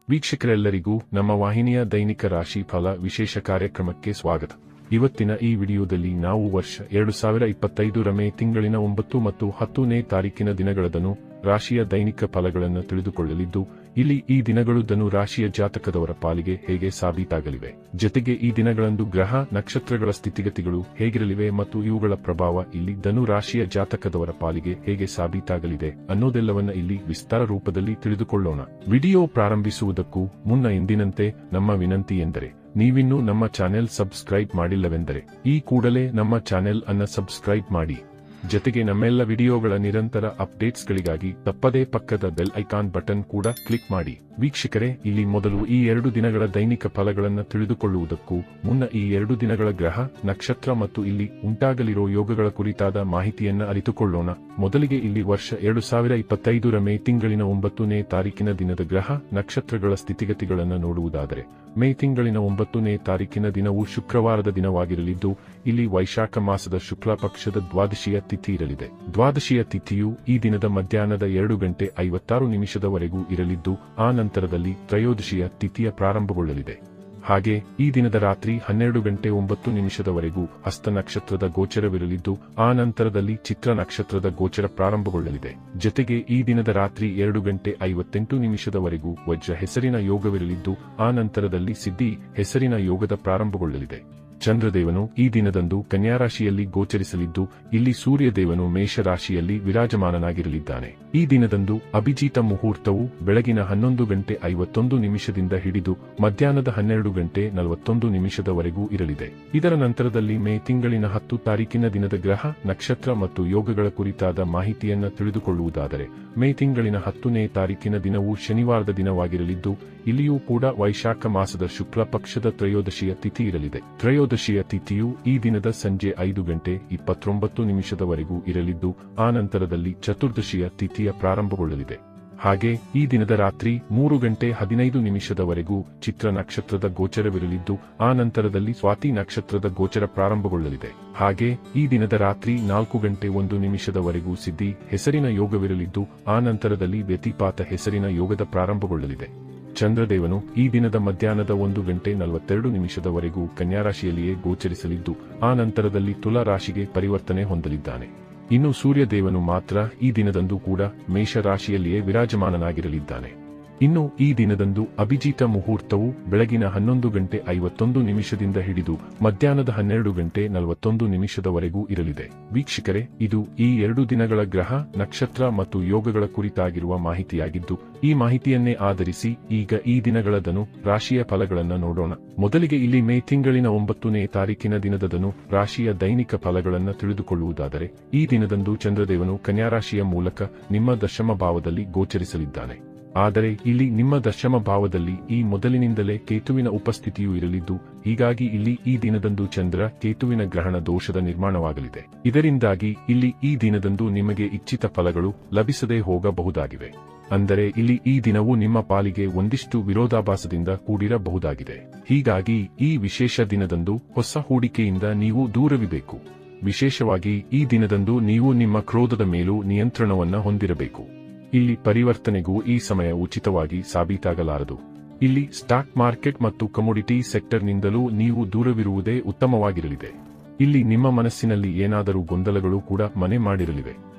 ವೀಕ್ಷಕರೆಲ್ಲರಿಗೂ ನಮ್ಮ ವಾಹಿನಿಯ ದೈನಿಕ ರಾಶಿ ಫಲ ವಿಶೇಷ ಕಾರ್ಯಕ್ರಮಕ್ಕೆ ಸ್ವಾಗತ. ಇವತ್ತಿನ ಈ ವಿಡಿಯೋದಲ್ಲಿ ನಾವು ವರ್ಷ 2025 ರ ಮೇ ತಿಂಗಳಿನ 9 ಮತ್ತು 10ನೇ ತಾರೀಕಿನ ದಿನಗಳದನು ರಾಶಿಯ ದೈನಿಕ ಫಲಗಳನ್ನು ತಿಳಿದುಕೊಳ್ಳಲಿದ್ದು, ಇಲ್ಲಿ ಈ ದಿನಗಳು ಧನು ರಾಶಿಯ ಜಾತಕದವರ ಪಾಲಿಗೆ ಹೇಗೆ ಸಾಬೀತಾಗಲಿವೆ, ಜೊತೆಗೆ ಈ ದಿನಗಳಂದು ಗ್ರಹ ನಕ್ಷತ್ರಗಳ ಸ್ಥಿತಿಗತಿಗಳು ಹೇಗಿರಲಿವೆ ಮತ್ತು ಇವುಗಳ ಪ್ರಭಾವ ಇಲ್ಲಿ ಧನು ರಾಶಿಯ ಜಾತಕದವರ ಪಾಲಿಗೆ ಹೇಗೆ ಸಾಬೀತಾಗಲಿದೆ ಅನ್ನೋದೆಲ್ಲವನ್ನ ಇಲ್ಲಿ ವಿಸ್ತಾರ ರೂಪದಲ್ಲಿ ತಿಳಿದುಕೊಳ್ಳೋಣ. ವಿಡಿಯೋ ಪ್ರಾರಂಭಿಸುವುದಕ್ಕೂ ಮುನ್ನ ಎಂದಿನಂತೆ ನಮ್ಮ ವಿನಂತಿ ಎಂದರೆ, ನೀವಿನ್ನೂ ನಮ್ಮ ಚಾನೆಲ್ ಸಬ್ಸ್ಕ್ರೈಬ್ ಮಾಡಿಲ್ಲವೆಂದರೆ ಈ ಕೂಡಲೇ ನಮ್ಮ ಚಾನೆಲ್ ಅನ್ನ ಸಬ್ಸ್ಕ್ರೈಬ್ ಮಾಡಿ. ಜೊತೆಗೆ ನಮ್ಮೆಲ್ಲ ವಿಡಿಯೋಗಳ ನಿರಂತರ ಅಪ್ಡೇಟ್ಸ್ಗಳಿಗಾಗಿ ತಪ್ಪದೇ ಪಕ್ಕದ ಬೆಲ್ ಐಕಾನ್ ಬಟನ್ ಕೂಡ ಕ್ಲಿಕ್ ಮಾಡಿ. ವೀಕ್ಷಕರೇ, ಇಲ್ಲಿ ಮೊದಲು ಈ 2 ದಿನಗಳ ದೈನಿಕ ಫಲಗಳನ್ನು ತಿಳಿದುಕೊಳ್ಳುವುದಕ್ಕೂ ಮುನ್ನ ಈ 2 ದಿನಗಳ ಗ್ರಹ ನಕ್ಷತ್ರ ಮತ್ತು ಇಲ್ಲಿ ಉಂಟಾಗಲಿರೋ ಯೋಗಗಳ ಕುರಿತಾದ ಮಾಹಿತಿಯನ್ನ ಅರಿತುಕೊಳ್ಳೋಣ. ಮೊದಲಿಗೆ ಇಲ್ಲಿ ವರ್ಷ 2025 ರ ಮೇ ತಿಂಗಳಿನ 9ನೇ ತಾರೀಕಿನ ದಿನದ ಗ್ರಹ ನಕ್ಷತ್ರಗಳ ಸ್ಥಿತಿಗತಿಗಳನ್ನು ನೋಡುವುದಾದರೆ, ಮೇ ತಿಂಗಳಿನ 9ನೇ ತಾರೀಕಿನ ದಿನವು ಶುಕ್ರವಾರದ ದಿನವಾಗಿರಲಿದ್ದು, ಇಲ್ಲಿ ವೈಶಾಖ ಮಾಸದ ಶುಕ್ಲ ಪಕ್ಷದ ದ್ವಾದಶಿಯ ತಿಥಿ ಇರಲಿದೆ. ದ್ವಾದಶಿಯ ತಿಥಿಯು ಈ ದಿನದ ಮಧ್ಯಾಹ್ನದ 2:56 ಇರಲಿದ್ದು, ಆ ನಂತರದಲ್ಲಿ ತ್ರಯೋದಶಿಯ ತಿಥಿಯ ಪ್ರಾರಂಭಗೊಳ್ಳಲಿದೆ. ಹಾಗೆ ಈ ದಿನದ ರಾತ್ರಿ 12:09 ಹಸ್ತ ನಕ್ಷತ್ರದ ಗೋಚರವಿರಲಿದ್ದು, ಆ ನಂತರದಲ್ಲಿ ಚಿತ್ರ ನಕ್ಷತ್ರದ ಗೋಚರ ಪ್ರಾರಂಭಗೊಳ್ಳಲಿದೆ. ಜೊತೆಗೆ ಈ ದಿನದ ರಾತ್ರಿ 2:58 ವಜ್ರ ಹೆಸರಿನ ಯೋಗವಿರಲಿದ್ದು, ಆ ನಂತರದಲ್ಲಿ ಸಿದ್ಧಿ ಹೆಸರಿನ ಯೋಗದ ಪ್ರಾರಂಭಗೊಳ್ಳಲಿದೆ. ಚಂದ್ರದೇವನು ಈ ದಿನದಂದು ಕನ್ಯಾ ರಾಶಿಯಲ್ಲಿ ಗೋಚರಿಸಲಿದ್ದು, ಇಲ್ಲಿ ಸೂರ್ಯದೇವನು ಮೇಷರಾಶಿಯಲ್ಲಿ ವಿರಾಜಮಾನನಾಗಿರಲಿದ್ದಾನೆ. ಈ ದಿನದಂದು ಅಭಿಜಿತ ಮುಹೂರ್ತವು ಬೆಳಗಿನ 11:51 ಹಿಡಿದು ಮಧ್ಯಾಹ್ನದ 12:41 ಇರಲಿದೆ. ಇದರ ನಂತರದಲ್ಲಿ ಮೇ ತಿಂಗಳಿನ 10 ತಾರೀಕಿನ ದಿನದ ಗ್ರಹ ನಕ್ಷತ್ರ ಮತ್ತು ಯೋಗಗಳ ಕುರಿತಾದ ಮಾಹಿತಿಯನ್ನ ತಿಳಿದುಕೊಳ್ಳುವುದಾದರೆ, ಮೇ ತಿಂಗಳಿನ 10ನೇ ತಾರೀಕಿನ ದಿನವು ಶನಿವಾರದ ದಿನವಾಗಿರಲಿದ್ದು, ಇಲ್ಲಿಯೂ ಕೂಡ ವೈಶಾಖ ಮಾಸದ ಶುಕ್ಲ ಪಕ್ಷದ ತ್ರಯೋದಶಿಯ ತಿಥಿ ಇರಲಿದೆ. ತ್ರಯೋದಶಿಯ ತಿಥಿಯು ಈ ದಿನದ ಸಂಜೆ 5:29 ಇರಲಿದ್ದು, ಆ ನಂತರದಲ್ಲಿ ಚತುರ್ದಶಿಯ ತಿಥಿಯ ಪ್ರಾರಂಭಗೊಳ್ಳಲಿದೆ. ಹಾಗೆ ಈ ದಿನದ ರಾತ್ರಿ 3:15 ಚಿತ್ರ ನಕ್ಷತ್ರದ ಗೋಚರವಿರಲಿದ್ದು, ಆ ನಂತರದಲ್ಲಿ ಸ್ವಾತಿ ನಕ್ಷತ್ರದ ಗೋಚರ ಪ್ರಾರಂಭಗೊಳ್ಳಲಿದೆ. ಹಾಗೆ ಈ ದಿನದ ರಾತ್ರಿ 4:01 ಸಿದ್ಧಿ ಹೆಸರಿನ ಯೋಗವಿರಲಿದ್ದು, ಆ ನಂತರದಲ್ಲಿ ವ್ಯತಿಪಾತ ಹೆಸರಿನ ಯೋಗದ ಪ್ರಾರಂಭಗೊಳ್ಳಲಿದೆ. ಚಂದ್ರದೇವನು ಈ ದಿನದ ಮಧ್ಯಾಹ್ನದ 1:42 ಕನ್ಯಾರಾಶಿಯಲ್ಲಿಯೇ ಗೋಚರಿಸಲಿದ್ದು, ಆ ನಂತರದಲ್ಲಿ ತುಲಾ ರಾಶಿಗೆ ಪರಿವರ್ತನೆ ಹೊಂದಲಿದ್ದಾನೆ. ಇನ್ನು ಸೂರ್ಯದೇವನು ಮಾತ್ರ ಈ ದಿನದಂದು ಕೂಡ ಮೇಷರಾಶಿಯಲ್ಲಿಯೇ ವಿರಾಜಮಾನನಾಗಿರಲಿದ್ದಾನೆ. ಇನ್ನು ಈ ದಿನದಂದು ಅಭಿಜಿತ ಮುಹೂರ್ತವು ಬೆಳಗಿನ 11:51 ಹಿಡಿದು ಮಧ್ಯಾಹ್ನದ 12:41 ಇರಲಿದೆ. ವೀಕ್ಷಕರೇ, ಇದು ಈ 2 ದಿನಗಳ ಗ್ರಹ ನಕ್ಷತ್ರ ಮತ್ತು ಯೋಗಗಳ ಕುರಿತಾಗಿರುವ ಮಾಹಿತಿಯಾಗಿದ್ದು, ಈ ಮಾಹಿತಿಯನ್ನೇ ಆಧರಿಸಿ ಈಗ ಈ ದಿನಗಳ ಧನು ರಾಶಿಯ ಫಲಗಳನ್ನು ನೋಡೋಣ. ಮೊದಲಿಗೆ ಇಲ್ಲಿ ಮೇ ತಿಂಗಳಿನ 9ನೇ ತಾರೀಕಿನ ದಿನದ ಧನು ರಾಶಿಯ ದೈನಿಕ ಫಲಗಳನ್ನು ತಿಳಿದುಕೊಳ್ಳುವುದಾದರೆ, ಈ ದಿನದಂದು ಚಂದ್ರದೇವನು ಕನ್ಯಾರಾಶಿಯ ಮೂಲಕ ನಿಮ್ಮ ದಶಮ ಭಾವದಲ್ಲಿ ಗೋಚರಿಸಲಿದ್ದಾನೆ. ಆದರೆ ಇಲ್ಲಿ ನಿಮ್ಮ ದಶಮ ಭಾವದಲ್ಲಿ ಈ ಮೊದಲಿನಿಂದಲೇ ಕೇತುವಿನ ಉಪಸ್ಥಿತಿಯೂ ಇರಲಿದ್ದು, ಹೀಗಾಗಿ ಇಲ್ಲಿ ಈ ದಿನದಂದು ಚಂದ್ರ ಕೇತುವಿನ ಗ್ರಹಣ ದೋಷದ ನಿರ್ಮಾಣವಾಗಲಿದೆ. ಇದರಿಂದಾಗಿ ಇಲ್ಲಿ ಈ ದಿನದಂದು ನಿಮಗೆ ಇಚ್ಛಿತ ಫಲಗಳು ಲಭಿಸದೇ ಹೋಗಬಹುದಾಗಿವೆ. ಅಂದರೆ ಇಲ್ಲಿ ಈ ದಿನವು ನಿಮ್ಮ ಪಾಲಿಗೆ ಒಂದಿಷ್ಟು ವಿರೋಧಾಭಾಸದಿಂದ ಕೂಡಿರಬಹುದಾಗಿದೆ. ಹೀಗಾಗಿ ಈ ವಿಶೇಷ ದಿನದಂದು ಹೊಸ ಹೂಡಿಕೆಯಿಂದ ನೀವು ದೂರವಿರಬೇಕು. ವಿಶೇಷವಾಗಿ ಈ ದಿನದಂದು ನೀವು ನಿಮ್ಮ ಕ್ರೋಧದ ಮೇಲೂ ನಿಯಂತ್ರಣವನ್ನ ಹೊಂದಿರಬೇಕು. ಇಲ್ಲಿ ಪರಿವರ್ತನೆಗೂ ಈ ಸಮಯ ಉಚಿತವಾಗಿ ಸಾಬೀತಾಗಲಾರದು. ಇಲ್ಲಿ ಸ್ಟಾಕ್ ಮಾರ್ಕೆಟ್ ಮತ್ತು ಕಮೋಡಿಟಿ ಸೆಕ್ಟರ್ನಿಂದಲೂ ನೀವು ದೂರವಿರುವುದೇ ಉತ್ತಮವಾಗಿರಲಿದೆ. ಇಲ್ಲಿ ನಿಮ್ಮ ಮನಸ್ಸಿನಲ್ಲಿ ಏನಾದರೂ ಗೊಂದಲಗಳು ಕೂಡ ಮನೆ ಮಾಡಿರಲಿವೆ.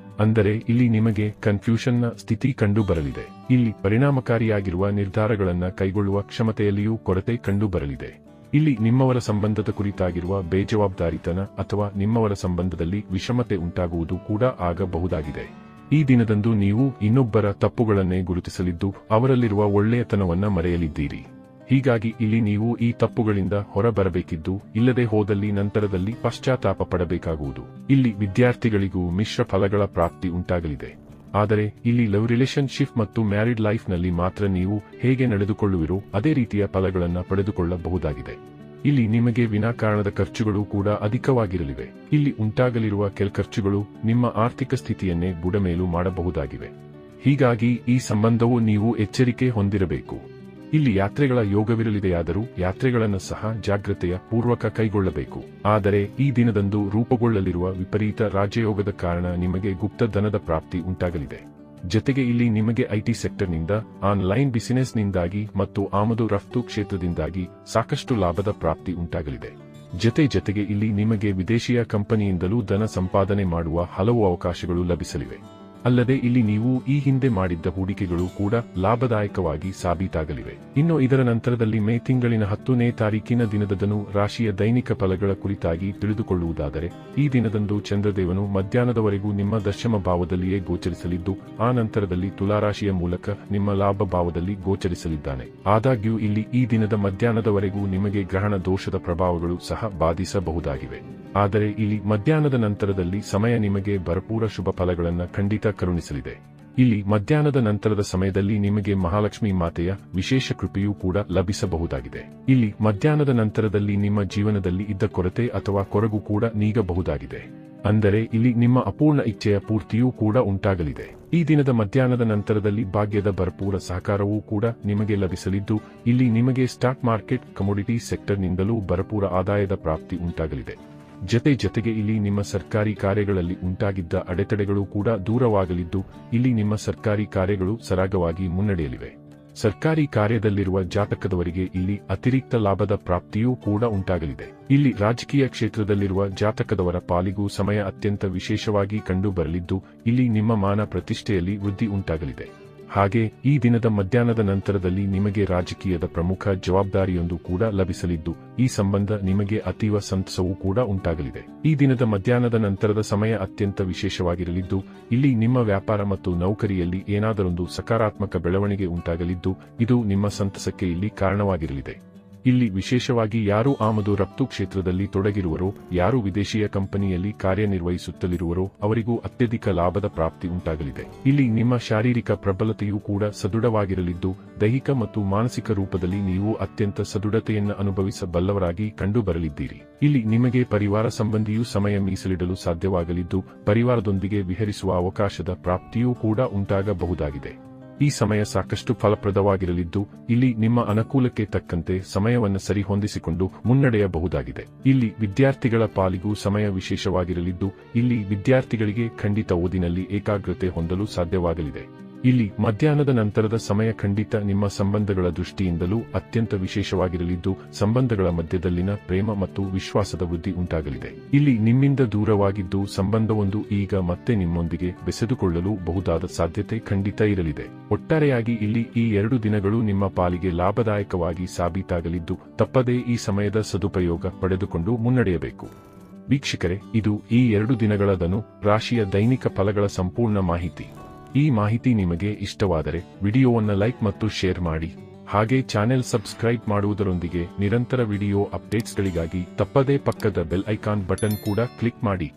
ಅಂದರೆ ಇಲ್ಲಿ ನಿಮಗೆ ಕನ್ಫ್ಯೂಷನ್ನ ಸ್ಥಿತಿ ಕಂಡು ಬರಲಿದೆ. ಇಲ್ಲಿ ಪರಿಣಾಮಕಾರಿಯಾಗಿರುವ ನಿರ್ಧಾರಗಳನ್ನು ಕೈಗೊಳ್ಳುವ ಕ್ಷಮತೆಯಲ್ಲಿಯೂ ಕೊರತೆ ಕಂಡು ಬರಲಿದೆ. ಇಲ್ಲಿ ನಿಮ್ಮವರ ಸಂಬಂಧದ ಕುರಿತಾಗಿರುವ ಬೇಜವಾಬ್ದಾರಿತನ ಅಥವಾ ನಿಮ್ಮವರ ಸಂಬಂಧದಲ್ಲಿ ವಿಷಮತೆ ಉಂಟಾಗುವುದು ಕೂಡ ಆಗಬಹುದಾಗಿದೆ. ಈ ದಿನದಂದು ನೀವು ಇನ್ನೊಬ್ಬರ ತಪ್ಪುಗಳನ್ನೇ ಗುರುತಿಸಲಿದ್ದು, ಅವರಲ್ಲಿರುವ ಒಳ್ಳೆಯತನವನ್ನ ಮರೆಯಲಿದ್ದೀರಿ. ಹೀಗಾಗಿ ಇಲ್ಲಿ ನೀವು ಈ ತಪ್ಪುಗಳಿಂದ ಹೊರಬರಬೇಕಿದ್ದು, ಇಲ್ಲದೆ ಹೋದಲ್ಲಿ ನಂತರದಲ್ಲಿ ಪಶ್ಚಾತ್ತಾಪ ಪಡಬೇಕಾಗುವುದು. ಇಲ್ಲಿ ವಿದ್ಯಾರ್ಥಿಗಳಿಗೂ ಮಿಶ್ರ ಫಲಗಳ ಪ್ರಾಪ್ತಿ ಉಂಟಾಗಲಿದೆ. ಆದರೆ ಇಲ್ಲಿ ಲವ್ ರಿಲೇಶನ್ಶಿಪ್ ಮತ್ತು ಮ್ಯಾರಿಡ್ ಲೈಫ್ನಲ್ಲಿ ಮಾತ್ರ ನೀವು ಹೇಗೆ ನಡೆದುಕೊಳ್ಳುವಿರೋ ಅದೇ ರೀತಿಯ ಫಲಗಳನ್ನು ಪಡೆದುಕೊಳ್ಳಬಹುದಾಗಿದೆ. ಇಲ್ಲಿ ನಿಮಗೆ ವಿನಾಕಾರಣದ ಖರ್ಚುಗಳು ಕೂಡ ಅಧಿಕವಾಗಿರಲಿವೆ. ಇಲ್ಲಿ ಉಂಟಾಗಲಿರುವ ಕೆಲ ಖರ್ಚುಗಳು ನಿಮ್ಮ ಆರ್ಥಿಕ ಸ್ಥಿತಿಯನ್ನೇ ಬುಡಮೇಲು ಮಾಡಬಹುದಾಗಿವೆ. ಹೀಗಾಗಿ ಈ ಸಂಬಂಧವು ನೀವು ಎಚ್ಚರಿಕೆ ಹೊಂದಿರಬೇಕು. ಇಲ್ಲಿ ಯಾತ್ರೆಗಳ ಯೋಗವಿರಲಿದೆಯಾದರೂ ಯಾತ್ರೆಗಳನ್ನು ಸಹ ಜಾಗ್ರತೆಯ ಪೂರ್ವಕ ಕೈಗೊಳ್ಳಬೇಕು. ಆದರೆ ಈ ದಿನದಂದು ರೂಪುಗೊಳ್ಳಲಿರುವ ವಿಪರೀತ ರಾಜಯೋಗದ ಕಾರಣ ನಿಮಗೆ ಗುಪ್ತ ಧನದ ಪ್ರಾಪ್ತಿ ಉಂಟಾಗಲಿದೆ. ಜತೆಗೆ ಇಲ್ಲಿ ನಿಮಗೆ ಐಟಿ ಸೆಕ್ಟರ್ನಿಂದ, ಆನ್ಲೈನ್ ಬಿಸಿನೆಸ್ನಿಂದಾಗಿ ಮತ್ತು ಆಮದು ರಫ್ತು ಕ್ಷೇತ್ರದಿಂದಾಗಿ ಸಾಕಷ್ಟು ಲಾಭದ ಪ್ರಾಪ್ತಿ ಉಂಟಾಗಲಿದೆ. ಜತೆಗೆ ಇಲ್ಲಿ ನಿಮಗೆ ವಿದೇಶಿಯ ಕಂಪನಿಯಿಂದಲೂ ಧನ ಸಂಪಾದನೆ ಮಾಡುವ ಹಲವು ಅವಕಾಶಗಳು ಲಭಿಸಲಿವೆ. ಅಲ್ಲದೆ ಇಲ್ಲಿ ನೀವು ಈ ಹಿಂದೆ ಮಾಡಿದ್ದ ಹೂಡಿಕೆಗಳು ಕೂಡ ಲಾಭದಾಯಕವಾಗಿ ಸಾಬೀತಾಗಲಿವೆ. ಇನ್ನು ಇದರ ನಂತರದಲ್ಲಿ ಮೇ ತಿಂಗಳಿನ 10ನೇ ತಾರೀಕಿನ ದಿನದಂದು ರಾಶಿಯ ದೈನಿಕ ಫಲಗಳ ಕುರಿತಾಗಿ ತಿಳಿದುಕೊಳ್ಳುವುದಾದರೆ, ಈ ದಿನದಂದು ಚಂದ್ರದೇವನು ಮಧ್ಯಾಹ್ನದವರೆಗೂ ನಿಮ್ಮ ದಶಮ ಭಾವದಲ್ಲಿಯೇ ಗೋಚರಿಸಲಿದ್ದು, ಆ ನಂತರದಲ್ಲಿ ತುಲಾರಾಶಿಯ ಮೂಲಕ ನಿಮ್ಮ ಲಾಭ ಭಾವದಲ್ಲಿ ಗೋಚರಿಸಲಿದ್ದಾನೆ. ಆದಾಗ್ಯೂ ಇಲ್ಲಿ ಈ ದಿನದ ಮಧ್ಯಾಹ್ನದವರೆಗೂ ನಿಮಗೆ ಗ್ರಹಣ ದೋಷದ ಪ್ರಭಾವಗಳು ಸಹ ಬಾಧಿಸಬಹುದಾಗಿವೆ. ಆದರೆ ಇಲ್ಲಿ ಮಧ್ಯಾಹ್ನದ ನಂತರದಲ್ಲಿ ಸಮಯ ನಿಮಗೆ ಭರಪೂರ ಶುಭ ಫಲಗಳನ್ನು ಖಂಡಿತ ಕರುಣಿಸಲಿದೆ. ಇಲ್ಲಿ ಮಧ್ಯಾಹ್ನದ ನಂತರದ ಸಮಯದಲ್ಲಿ ನಿಮಗೆ ಮಹಾಲಕ್ಷ್ಮಿ ಮಾತೆಯ ವಿಶೇಷ ಕೃಪೆಯೂ ಕೂಡ ಲಭಿಸಬಹುದಾಗಿದೆ. ಇಲ್ಲಿ ಮಧ್ಯಾಹ್ನದ ನಂತರದಲ್ಲಿ ನಿಮ್ಮ ಜೀವನದಲ್ಲಿ ಇದ್ದ ಕೊರತೆ ಅಥವಾ ಕೊರಗು ಕೂಡ ನೀಗಬಹುದಾಗಿದೆ. ಅಂದರೆ ಇಲ್ಲಿ ನಿಮ್ಮ ಅಪೂರ್ಣ ಇಚ್ಛೆಯ ಪೂರ್ತಿಯೂ ಕೂಡ ಉಂಟಾಗಲಿದೆ. ಈ ದಿನದ ಮಧ್ಯಾಹ್ನದ ನಂತರದಲ್ಲಿ ಭಾಗ್ಯದ ಭರಪೂರ ಸಹಕಾರವೂ ಕೂಡ ನಿಮಗೆ ಲಭಿಸಲಿದ್ದು, ಇಲ್ಲಿ ನಿಮಗೆ ಸ್ಟಾಕ್ ಮಾರ್ಕೆಟ್, ಕಮೋಡಿಟಿ ಸೆಕ್ಟರ್ನಿಂದಲೂ ಭರಪೂರ ಆದಾಯದ ಪ್ರಾಪ್ತಿ ಉಂಟಾಗಲಿದೆ. ಜತೆಗೆ ಇಲ್ಲಿ ನಿಮ್ಮ ಸರ್ಕಾರಿ ಕಾರ್ಯಗಳಲ್ಲಿ ಉಂಟಾಗಿದ್ದ ಅಡೆತಡೆಗಳು ಕೂಡ ದೂರವಾಗಲಿದ್ದು, ಇಲ್ಲಿ ನಿಮ್ಮ ಸರ್ಕಾರಿ ಕಾರ್ಯಗಳು ಸರಾಗವಾಗಿ ಮುನ್ನಡೆಯಲಿವೆ. ಸರ್ಕಾರಿ ಕಾರ್ಯದಲ್ಲಿರುವ ಜಾತಕದವರಿಗೆ ಇಲ್ಲಿ ಅತಿರಿಕ್ತ ಲಾಭದ ಪ್ರಾಪ್ತಿಯೂ ಕೂಡ ಉಂಟಾಗಲಿದೆ. ಇಲ್ಲಿ ರಾಜಕೀಯ ಕ್ಷೇತ್ರದಲ್ಲಿರುವ ಜಾತಕದವರ ಪಾಲಿಗೂ ಸಮಯ ಅತ್ಯಂತ ವಿಶೇಷವಾಗಿ ಕಂಡು ಬರಲಿದ್ದು, ಇಲ್ಲಿ ನಿಮ್ಮ ಮಾನ ಪ್ರತಿಷ್ಠೆಯಲ್ಲಿ ವೃದ್ಧಿ ಉಂಟಾಗಲಿದೆ. ಹಾಗೆ ಈ ದಿನದ ಮಧ್ಯಾಹ್ನದ ನಂತರದಲ್ಲಿ ನಿಮಗೆ ರಾಜಕೀಯದ ಪ್ರಮುಖ ಜವಾಬ್ದಾರಿಯೊಂದು ಕೂಡ ಲಭಿಸಲಿದ್ದು, ಈ ಸಂಬಂಧ ನಿಮಗೆ ಅತೀವ ಸಂತಸವೂ ಕೂಡ ಉಂಟಾಗಲಿದೆ. ಈ ದಿನದ ಮಧ್ಯಾಹ್ನದ ನಂತರದ ಸಮಯ ಅತ್ಯಂತ ವಿಶೇಷವಾಗಿರಲಿದ್ದು, ಇಲ್ಲಿ ನಿಮ್ಮ ವ್ಯಾಪಾರ ಮತ್ತು ನೌಕರಿಯಲ್ಲಿ ಏನಾದರೊಂದು ಸಕಾರಾತ್ಮಕ ಬೆಳವಣಿಗೆ ಉಂಟಾಗಲಿದ್ದು, ಇದು ನಿಮ್ಮ ಸಂತಸಕ್ಕೆ ಇಲ್ಲಿ ಕಾರಣವಾಗಿರಲಿದೆ. ಇಲ್ಲಿ ವಿಶೇಷವಾಗಿ ಯಾರು ಆಮದು ರಫ್ತು ಕ್ಷೇತ್ರದಲ್ಲಿ ತೊಡಗಿರುವರೋ, ಯಾರು ವಿದೇಶಿಯ ಕಂಪನಿಯಲ್ಲಿ ಕಾರ್ಯನಿರ್ವಹಿಸುತ್ತಲಿರುವರೋ ಅವರಿಗೂ ಅತ್ಯಧಿಕ ಲಾಭದ ಪ್ರಾಪ್ತಿ ಉಂಟಾಗಲಿದೆ. ಇಲ್ಲಿ ನಿಮ್ಮ ಶಾರೀರಿಕ ಪ್ರಬಲತೆಯೂ ಕೂಡ ಸದೃಢವಾಗಿರಲಿದ್ದು, ದೈಹಿಕ ಮತ್ತು ಮಾನಸಿಕ ರೂಪದಲ್ಲಿ ನೀವು ಅತ್ಯಂತ ಸದೃಢತೆಯನ್ನು ಅನುಭವಿಸಬಲ್ಲವರಾಗಿ ಕಂಡುಬರಲಿದ್ದೀರಿ. ಇಲ್ಲಿ ನಿಮಗೆ ಪರಿವಾರ ಸಂಬಂಧಿಯೂ ಸಮಯ ಮೀಸಲಿಡಲು ಸಾಧ್ಯವಾಗಲಿದ್ದು, ಪರಿವಾರದೊಂದಿಗೆ ವಿಹರಿಸುವ ಅವಕಾಶದ ಪ್ರಾಪ್ತಿಯೂ ಕೂಡ ಉಂಟಾಗಬಹುದಾಗಿದೆ. ಈ ಸಮಯ ಸಾಕಷ್ಟು ಫಲಪ್ರದವಾಗಿರಲಿದ್ದು, ಇಲ್ಲಿ ನಿಮ್ಮ ಅನುಕೂಲಕ್ಕೆ ತಕ್ಕಂತೆ ಸಮಯವನ್ನು ಸರಿಹೊಂದಿಸಿಕೊಂಡು ಮುನ್ನಡೆಯಬಹುದಾಗಿದೆ. ಇಲ್ಲಿ ವಿದ್ಯಾರ್ಥಿಗಳ ಪಾಲಿಗೂ ಸಮಯ ವಿಶೇಷವಾಗಿರಲಿದ್ದು, ಇಲ್ಲಿ ವಿದ್ಯಾರ್ಥಿಗಳಿಗೆ ಖಂಡಿತ ಓದಿನಲ್ಲಿ ಏಕಾಗ್ರತೆ ಹೊಂದಲು ಸಾಧ್ಯವಾಗಲಿದೆ. ಇಲ್ಲಿ ಮಧ್ಯಾಹ್ನದ ನಂತರದ ಸಮಯ ಖಂಡಿತ ನಿಮ್ಮ ಸಂಬಂಧಗಳ ದೃಷ್ಟಿಯಿಂದಲೂ ಅತ್ಯಂತ ವಿಶೇಷವಾಗಿರಲಿದ್ದು, ಸಂಬಂಧಗಳ ಮಧ್ಯದಲ್ಲಿನ ಪ್ರೇಮ ಮತ್ತು ವಿಶ್ವಾಸದ ವೃದ್ಧಿ ಉಂಟಾಗಲಿದೆ. ಇಲ್ಲಿ ನಿಮ್ಮಿಂದ ದೂರವಾಗಿದ್ದು ಸಂಬಂಧವೊಂದು ಈಗ ಮತ್ತೆ ನಿಮ್ಮೊಂದಿಗೆ ಬೆಸೆದುಕೊಳ್ಳಲು ಬಹುದಾದ ಸಾಧ್ಯತೆ ಖಂಡಿತ ಇರಲಿದೆ. ಒಟ್ಟಾರೆಯಾಗಿ ಇಲ್ಲಿ ಈ 2 ದಿನಗಳು ನಿಮ್ಮ ಪಾಲಿಗೆ ಲಾಭದಾಯಕವಾಗಿ ಸಾಬೀತಾಗಲಿದ್ದು, ತಪ್ಪದೇ ಈ ಸಮಯದ ಸದುಪಯೋಗ ಪಡೆದುಕೊಂಡು ಮುನ್ನಡೆಯಬೇಕು. ವೀಕ್ಷಕರೇ, ಇದು ಈ 2 ದಿನಗಳ ಧನು ರಾಶಿಯ ದೈನಿಕ ಫಲಗಳ ಸಂಪೂರ್ಣ ಮಾಹಿತಿ. ಈ ಮಾಹಿತಿ ನಿಮಗೆ ಇಷ್ಟವಾದರೆ ವಿಡಿಯೋವನ್ನು ಲೈಕ್ ಮತ್ತು ಶೇರ್ ಮಾಡಿ. ಹಾಗೆ ಚಾನೆಲ್ ಸಬ್ಸ್ಕ್ರೈಬ್ ಮಾಡುವುದರೊಂದಿಗೆ ನಿರಂತರ ವಿಡಿಯೋ ಅಪ್ಡೇಟ್ಸ್ಗಳಿಗಾಗಿ ತಪ್ಪದೇ ಪಕ್ಕದ ಬೆಲ್ ಐಕಾನ್ ಬಟನ್ ಕೂಡ ಕ್ಲಿಕ್ ಮಾಡಿ.